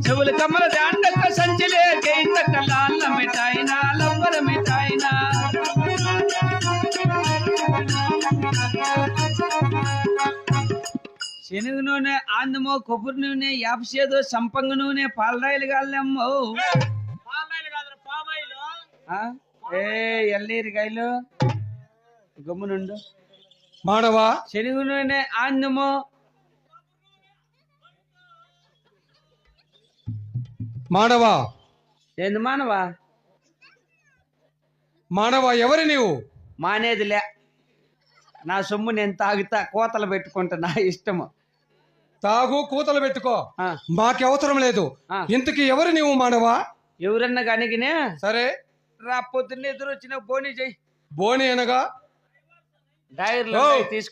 చెవులు కమ్మల దాండక సంచిలే గైతక లాల్ల మిఠాయినా లబ్బర మిఠాయినా శనగ నూనె ఆందమో కొబ్బరి నూనె యాపసేదో సంపంగ నూనె పాలరాయిలు కాళ్ళమ్మో ఏ ఎల్లీరికాయలు గమ్మునుండు మానవా శనగ నూనె ఆందమో మానవా ఏంది మానవా మానవా ఎవరు నీవు? మానేదిలే నా సొమ్ము నేను తాగుతా కోతలు పెట్టుకుంటా నా ఇష్టము తాగు కూతలు పెట్టుకో ఆ. మాకు అవసరం లేదు. ఆ. ఇంతకి ఎవరు నీవు మానవా? ఎవరన్నా కనిగినే సరే రా పొద్దున్న ఎదురు వచ్చిన బోని చెయ్యి బోని అనగా డైర్లో ఓ. తీసుకు